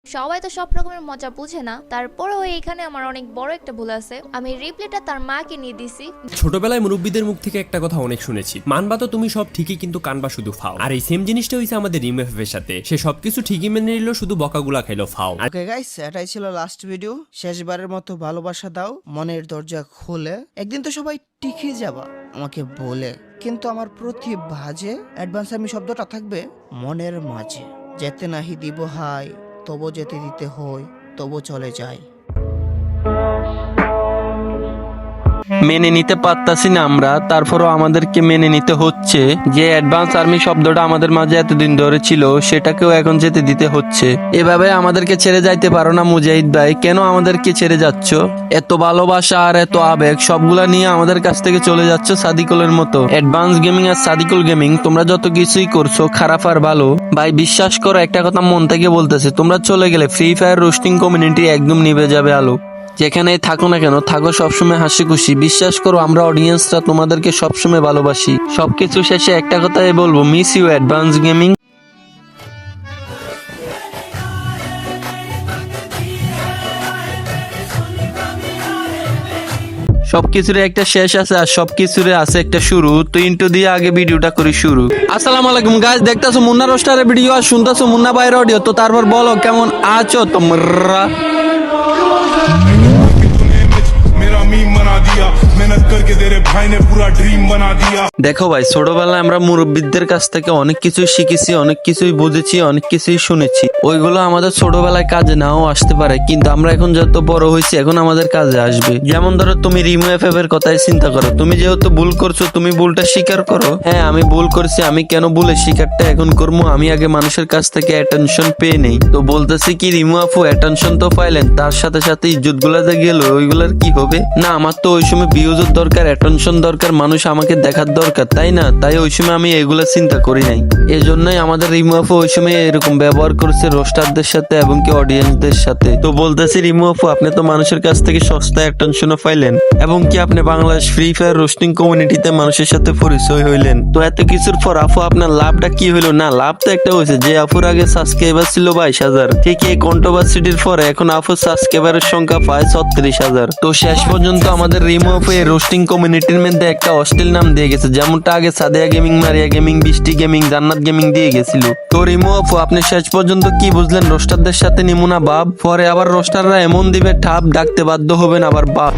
সবাই তো সব রকমের মজা বুঝে না, তারপরেও এখানে আমার অনেক বড় একটা ভুল আছে। আমি রিপ্লেটা তার মাকে নিয়ে দিছি। ছোটবেলায় মুরব্বীদের মুখ থেকে একটা কথা অনেক শুনেছি, মানবা তো তুমি সব ঠিকই কিন্তু কানবা শুধু ফাও। আর এই সেম জিনিসটা হইছে আমাদের রিমএফ এর সাথে। সে সবকিছু ঠিকই মেনে নিল, শুধু বকাগুলা খাইলো ফাও। ওকে গাইস, এটাই ছিল লাস্ট ভিডিও। শেষবারের মতো ভালোবাসা দাও, মনের দরজা খুলে। একদিন তো সবাই টিকে যাবা আমাকে বলে, কিন্তু আমার প্রতি ভাজে অ্যাডভান্স আমি শব্দটা থাকবে মনের মাঝে। যেতে নাহি দিব হাই, তবু যেতে দিতে হয়, তবু চলে যায়। মেনে নিতে পারতাছি না আমরা, তারপরও আমাদেরকে মেনে নিতে হচ্ছে। যে অ্যাডভান্স আর্মি শব্দটা আমাদের মাঝে এতদিন ধরে ছিল, সেটাকেও এখন যেতে দিতে হচ্ছে। এভাবে আমাদেরকে ছেড়ে যাইতে পারো না মুজাহিদ ভাই, কেন আমাদেরকে ছেড়ে যাচ্ছ? এত ভালোবাসা আর এত আবেগ সবগুলা নিয়ে আমাদের কাছ থেকে চলে যাচ্ছ সাদিকুলের মতো। অ্যাডভান্স গেমিং আর সাদিকুল গেমিং, তোমরা যত কিছুই করছো খারাপ আর ভালো, ভাই বিশ্বাস করো একটা কথা মন থেকে বলতেছে, তোমরা চলে গেলে ফ্রি ফায়ার রোস্টিং কমিউনিটি একদম নিভে যাবে আলো। যেখানে থাকো না কেন, থাকো সবসময় হাসি খুশি। বিশ্বাস করো আমরা অডিয়েন্সরা তোমাদেরকে সবসময় ভালোবাসি। সবকিছু শেষে একটা কথাই বলবো, মিস ইউ অ্যাডভান্স গেমিং। সবকিছুর একটা শেষ আছে আর সবকিছুর আছে একটা শুরু। তো ইন্ট্রো দিয়ে আগে ভিডিওটা করি শুরু। আসসালামু আলাইকুম গাইস, দেখতাছো মুন্না রোস্টারের ভিডিও আর শুনতাছো মুন্না ভাইয়ের অডিও। তো তারপর বলো কেমন আছো তোমরা? দেখো ভাই, ছোটবেলায় আমরা মুরব্বীদের কাছ থেকে অনেক কিছুই শিখেছি, অনেক কিছুই বুঝেছি, অনেক কিছুই শুনেছি। ওইগুলো আমাদের ছোটবেলায় কাজে নাও আসতে পারে, কিন্তু আমরা এখন যত বড় হয়েছি এখন আমাদের কাজে আসবে। যেমন ধরো তুমি রিমু এফএফ এর কথাই চিন্তা করো। তুমি যেহেতু ভুল করছো, তুমি ভুলটা স্বীকার করো। হ্যাঁ আমি ভুল করছি, আমি কেন ভুলে স্বীকারটা এখন করবো? আমি আগে মানুষের কাছ থেকে অ্যাটেনশন পেয়ে নেই। তো বলতেছি কি রিমু আপু অ্যাটেনশন তো পাইলেন, তার সাথে সাথে ইজ্জত গুলা যে গেল, ওইগুলার কি হবে? না আমার তো ওই সময় ভিউজের দরকার, অ্যাটেনশন দরকার, মানুষ আমাকে দেখার দরকার, তাই না? তাই ওই সময় আমি এগুলা চিন্তা করি নাই। এই জন্যই আমাদের রিমু আপু ওই সময় এরকম ব্যবহার করছে রোস্টারদের সাথে এবং কি অডিয়েন্সদের সাথে। তো বলতেছি রিমু আপু, আপনি তো মানুষের কাছ থেকে সস্তা অ্যাটেনশনও পাইলেন এবং কি আপনি বাংলাদেশ ফ্রি ফায়ার রোস্টিং কমিউনিটিতে মানুষের সাথে পরিচয় হইলেন। তো এত কিছুর পর আপু আপনার লাভটা কি হইলো? না লাভ তো একটা হয়েছে, যে আপুর আগে সাবস্ক্রাইবার ছিল 22,000, ঠিক এই কন্ট্রোভার্সিটির পরে এখন আপুর সাবস্ক্রাইবারের সংখ্যা প্রায় 36,000। তো শেষ পর্যন্ত আমাদের রিমু আপু এই রোস্টিং কমিউনিটির মধ্যে একটা অশ্লীল নাম দিয়ে গেছে, যেমনটা আগে সাদিয়া গেমিং, মারিয়া গেমিং, বৃষ্টি গেমিং, জান্নাত গেমিং দিয়ে গেছিল। তো রিমু আপু আপনি শেষ পর্যন্ত কি বুঝলেন? রোস্টারদের সাথে নিমু না বাপ, পরে আবার রোস্টাররা এমন দিবে ঠাপ, ডাকতে বাধ্য হবেন আবার বাপ।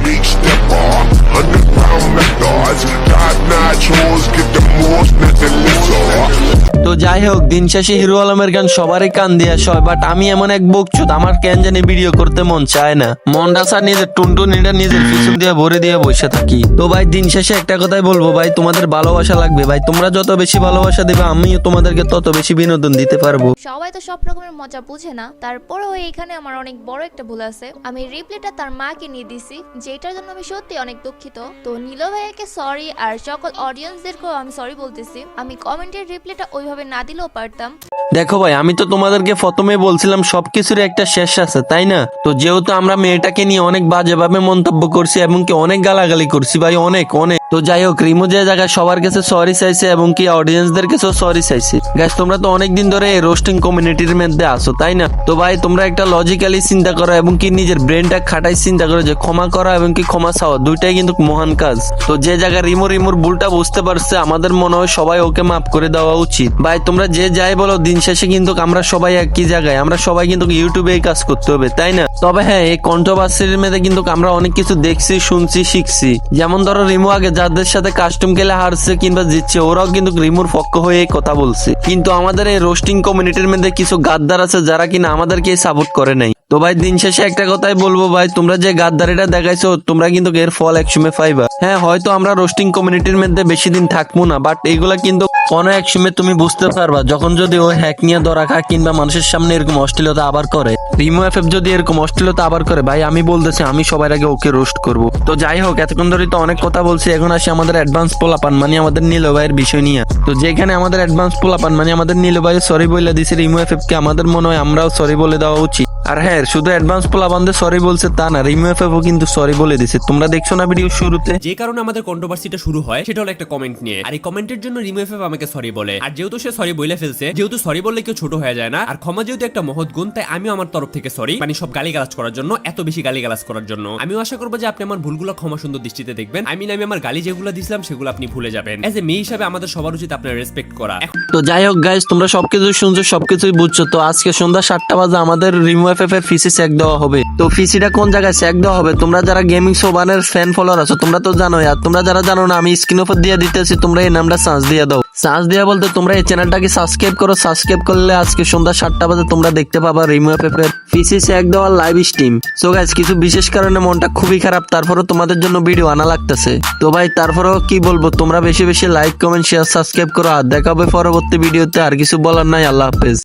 তো যাই হোক, দিন শেষে হিরো আলমের গান সবারই কান দিয়ে সয়, বাট আমি এমন এক বকচুদ, আমার কেন জানি ভিডিও করতে মন চায় না। মনটা স্যার নিজের টুনটুনিটা নিজের পিছন দিয়ে ভরে দিয়ে বসে থাকি। তো ভাই দিন শেষে একটা কথাই বলবো, ভাই তোমাদের ভালোবাসা লাগবে। ভাই তোমরা যত বেশি ভালোবাসা দিবে, আমিও তোমাদেরকে তত বেশি বিনোদন দিতে পারবো। সবাই তো সব রকমের মজা বুঝে না, তারপরেও এখানে আমার অনেক বড় একটা ভুল আছে। আমি রিপ্লেটা তার মাকে নিয়ে দিছি, যেটার জন্য আমি সত্যি অনেক দুঃখিত। তো নীল ভাইয়াকে সরি, আর সকল অডিয়েন্সদেরকেও আমি সরি বলতেছি। আমি কমেন্টের রিপ্লেটা ওইভাবে না দিলেও পারতাম। দেখো ভাই, আমি তো তোমাদেরকে প্রথমে বলছিলাম সবকিছুর একটা শেষ আছে, তাই না? তো যেহেতু আমরা মেয়েটাকে নিয়ে অনেক বাজেভাবে মন্তব্য করছি এবং কি অনেক গালাগালি করছি ভাই, অনেক অনেক। তো যাই হোক, রিমু যে জায়গায় সবার কাছে সরি চাইছে এবং কি অডিয়েন্সদের কাছেও সরি চাইছে। গাইস তোমরা তো অনেকদিন ধরে এই রোস্টিং কমিউনিটির মধ্যে আসো, তাই না? তো ভাই তোমরা একটা লজিক্যালি চিন্তা করো এবং কি নিজের ব্রেনটা খাটাই চিন্তা করো যে ক্ষমা করা এবং কি ক্ষমা চাওয়া দুইটাই কিন্তু মহান কাজ। তো যে জায়গায় রিমুর ভুলটা বুঝতে পারছে, আমাদের মনে হয় সবাই ওকে মাফ করে দেওয়া উচিত। ভাই তোমরা যে যাই বলো, দিন শেষে কিন্তু আমরা সবাই একই জায়গায়, আমরা সবাই কিন্তু ইউটিউবে কাজ করতে হবে, তাই না? তবে হ্যাঁ, এই কন্ট্রোভার্সির মধ্যে কিন্তু আমরা অনেক কিছু দেখছি, শুনছি, শিখছি। যেমন ধরো রিমু আগে যাদের সাথে কাস্টম খেলে হারছে কিংবা জিতছে, ওরাও কিন্তু রিমুর পক্ষ হয়ে কথা বলছে। কিন্তু আমাদের এই রোস্টিং কমিউনিটির মধ্যে কিছু গাদ্দার আছে যারা কিনা আমাদেরকে সাপোর্ট করে নাই। তো ভাই দিন শেষে একটা কথাই বলবো, ভাই তোমরা যে গাদ্দারিটা দেখাইছো, তোমরা কিন্তু এর ফল একসময় পাইবা। হ্যাঁ হয়তো আমরা রোস্টিং কমিউনিটির মধ্যে বেশি দিন থাকবো না, বাট এইগুলা কিন্তু কোনো এক সময় তুমি বুঝতে পারবা, যখন যদি ও হ্যাক নিয়ে ধরা খায় কিংবা মানুষের সামনে এরকম অশ্লীলতা আবার করে। রিমু এফএফ যদি এরকম অশ্লীলতা আবার করে, ভাই আমি বলতেছি আমি সবার আগে ওকে রোস্ট করবো। তো যাই হোক, এতক্ষণ ধরে তো অনেক কথা বলছি, এখন আসি আমাদের অ্যাডভান্স পোলাপান মানে আমাদের নীল ভাইয়ের বিষয় নিয়ে। তো যেখানে আমাদের অ্যাডভান্স পোলাপান মানে আমাদের নীল ভাই সরি বলে দিছে রিমু এফএফ কে, আমাদের মনে হয় আমরাও সরি বলে দেওয়া উচিত। আর হ্যাঁ, শুধু অ্যাডভান্স পোলাপানদের সরি বলছে তা না, রিমু এফএফও কিন্তু সরি বলে দিছে। তোমরা দেখছো না ভিডিও শুরুতে? যে কারণে আমাদের কন্ট্রোভার্সিটা শুরু হয় সেটা হলো একটা কমেন্ট নিয়ে, আর এই কমেন্টের জন্য রিমু এফএফ আমাকে সরি বলে। আর যেহেতু সে সরি বলে ফেলছে, যেহেতু সরি বললে কেউ ছোট হয়ে যায় না, আর ক্ষমা যেহেতু একটা মহৎ গুণ, তাই আমিও আমার তরফ থেকে সরি, মানে সব গালিগালাজ করার জন্য, এত বেশি গালিগালাজ করার জন্য। আমিও আশা করবো যে আপনি আমার ভুলগুলো ক্ষমা সুন্দর দৃষ্টিতে দেখবেন। আমি আমার গালি যেগুলো দিছিলাম সেগুলো আপনি ভুলে যাবেন। এজ এ মেয়ে হিসাবে আমাদের সবার উচিত আপনার রেসপেক্ট করা। তো যাই হোক গাইস, তোমরা সবকিছু শুনছো, সবকিছুই বুঝছো। তো আজকে সন্ধ্যা 7টা বাজে আমাদের রিমু এফএফ এর ফিসি চেক দেওয়া হবে। তো ফিসিটা কোন জায়গায় চেক দেওয়া হবে? তোমরা যারা গেমিং সোবানের ফ্যান ফলোয়ার আছো তোমরা তো জানোই, আর তোমরা যারা জানো না আমি স্ক্রিন উপর দিয়ে দিতেছি, তোমরা এই নামটা সার্চ দিয়ে দাও। সার্চ দেওয়া বলতে তোমরা এই চ্যানেলটাকে সাবস্ক্রাইব করো। সাবস্ক্রাইব করলে আজকে সন্ধ্যা 7টা বাজে তোমরা দেখতে পাবা রিমু এফএফ এর ফিসি চেক দেওয়ার লাইভ স্ট্রিম। সো গাইস, কিছু বিশেষ কারণে মনটা খুবই খারাপ, তারপরে তোমাদের জন্য ভিডিও আনা লাগতেছে। তো ভাই তারপরেও কি বলবো, তোমরা বেশি বেশি লাইক কমেন্ট শেয়ার সাবস্ক্রাইব করো। আর দেখা হবে পরবর্তী ভিডিওতে। আর কিছু বলার নাই, আল্লাহ হাফেজ।